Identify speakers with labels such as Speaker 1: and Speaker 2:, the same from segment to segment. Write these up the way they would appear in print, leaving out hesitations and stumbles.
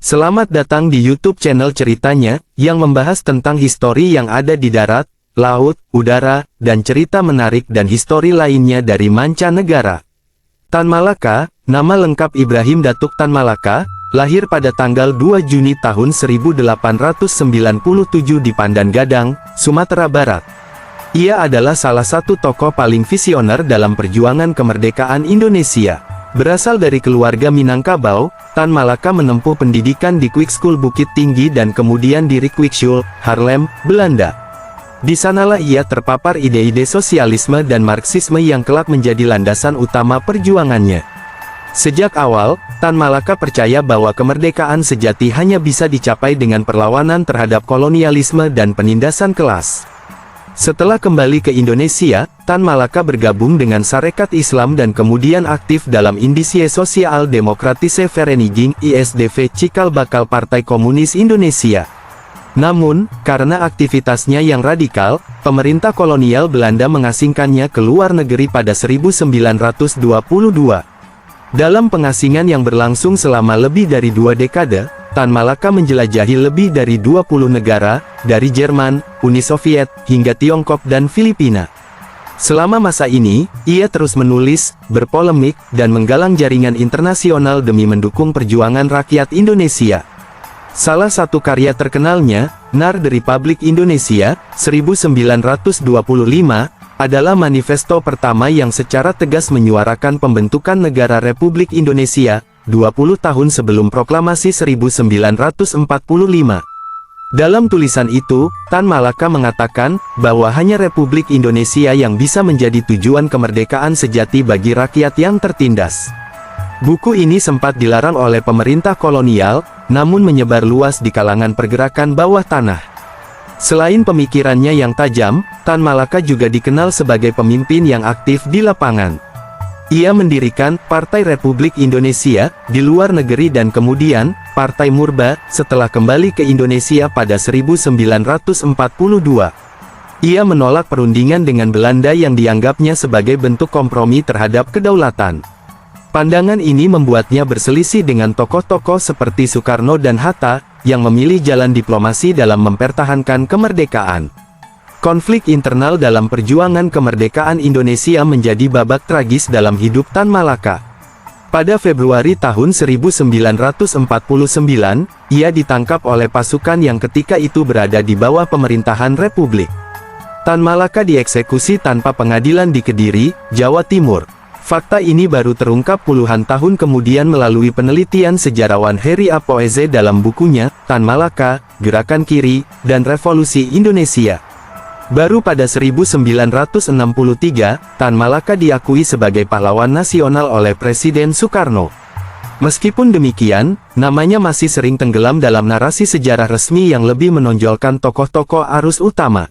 Speaker 1: Selamat datang di YouTube channel Ceritanya, yang membahas tentang histori yang ada di darat, laut, udara, dan cerita menarik dan histori lainnya dari mancanegara. Tan Malaka, nama lengkap Ibrahim Datuk Tan Malaka, lahir pada tanggal 2 Juni tahun 1897 di Pandan Gadang, Sumatera Barat. Ia adalah salah satu tokoh paling visioner dalam perjuangan kemerdekaan Indonesia. Berasal dari keluarga Minangkabau, Tan Malaka menempuh pendidikan di Kweekschool Bukit Tinggi dan kemudian di Rijkschool, Haarlem, Belanda. Di sanalah ia terpapar ide-ide sosialisme dan Marxisme yang kelak menjadi landasan utama perjuangannya. Sejak awal, Tan Malaka percaya bahwa kemerdekaan sejati hanya bisa dicapai dengan perlawanan terhadap kolonialisme dan penindasan kelas. Setelah kembali ke Indonesia, Tan Malaka bergabung dengan Sarekat Islam dan kemudian aktif dalam Indische Sosiaal Democratische Vereniging (ISDV) cikal bakal Partai Komunis Indonesia. Namun, karena aktivitasnya yang radikal, pemerintah kolonial Belanda mengasingkannya ke luar negeri pada 1922. Dalam pengasingan yang berlangsung selama lebih dari 2 dekade, Tan Malaka menjelajahi lebih dari 20 negara, dari Jerman, Uni Soviet, hingga Tiongkok dan Filipina. Selama masa ini, ia terus menulis, berpolemik, dan menggalang jaringan internasional demi mendukung perjuangan rakyat Indonesia. Salah satu karya terkenalnya, NAR The Republic Indonesia, 1925, adalah manifesto pertama yang secara tegas menyuarakan pembentukan negara Republik Indonesia, 20 tahun sebelum proklamasi 1945. Dalam tulisan itu, Tan Malaka mengatakan, bahwa hanya Republik Indonesia yang bisa menjadi tujuan kemerdekaan sejati bagi rakyat yang tertindas. Buku ini sempat dilarang oleh pemerintah kolonial, namun menyebar luas di kalangan pergerakan bawah tanah. Selain pemikirannya yang tajam, Tan Malaka juga dikenal sebagai pemimpin yang aktif di lapangan. Ia mendirikan Partai Republik Indonesia di luar negeri dan kemudian Partai Murba setelah kembali ke Indonesia pada 1942. Ia menolak perundingan dengan Belanda yang dianggapnya sebagai bentuk kompromi terhadap kedaulatan. Pandangan ini membuatnya berselisih dengan tokoh-tokoh seperti Soekarno dan Hatta, yang memilih jalan diplomasi dalam mempertahankan kemerdekaan. Konflik internal dalam perjuangan kemerdekaan Indonesia menjadi babak tragis dalam hidup Tan Malaka. Pada Februari tahun 1949, ia ditangkap oleh pasukan yang ketika itu berada di bawah pemerintahan Republik. Tan Malaka dieksekusi tanpa pengadilan di Kediri, Jawa Timur. Fakta ini baru terungkap puluhan tahun kemudian melalui penelitian sejarawan Heri Apoeze dalam bukunya, Tan Malaka, Gerakan Kiri, dan Revolusi Indonesia. Baru pada 1963, Tan Malaka diakui sebagai pahlawan nasional oleh Presiden Soekarno. Meskipun demikian, namanya masih sering tenggelam dalam narasi sejarah resmi yang lebih menonjolkan tokoh-tokoh arus utama.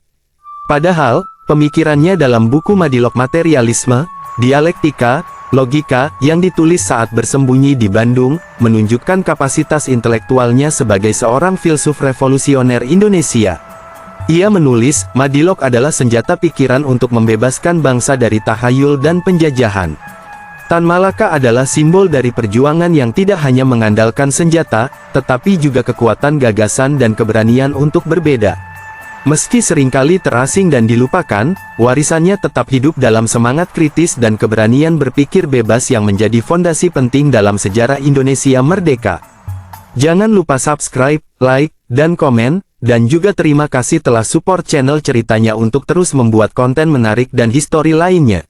Speaker 1: Padahal, pemikirannya dalam buku Madilog Materialisme, Dialektika, Logika, yang ditulis saat bersembunyi di Bandung, menunjukkan kapasitas intelektualnya sebagai seorang filsuf revolusioner Indonesia. Ia menulis, Madilog adalah senjata pikiran untuk membebaskan bangsa dari tahayul dan penjajahan. Tan Malaka adalah simbol dari perjuangan yang tidak hanya mengandalkan senjata, tetapi juga kekuatan gagasan dan keberanian untuk berbeda. Meski seringkali terasing dan dilupakan, warisannya tetap hidup dalam semangat kritis dan keberanian berpikir bebas yang menjadi fondasi penting dalam sejarah Indonesia merdeka. Jangan lupa subscribe, like, dan komen. Dan juga terima kasih telah support channel Ceritanya untuk terus membuat konten menarik dan histori lainnya.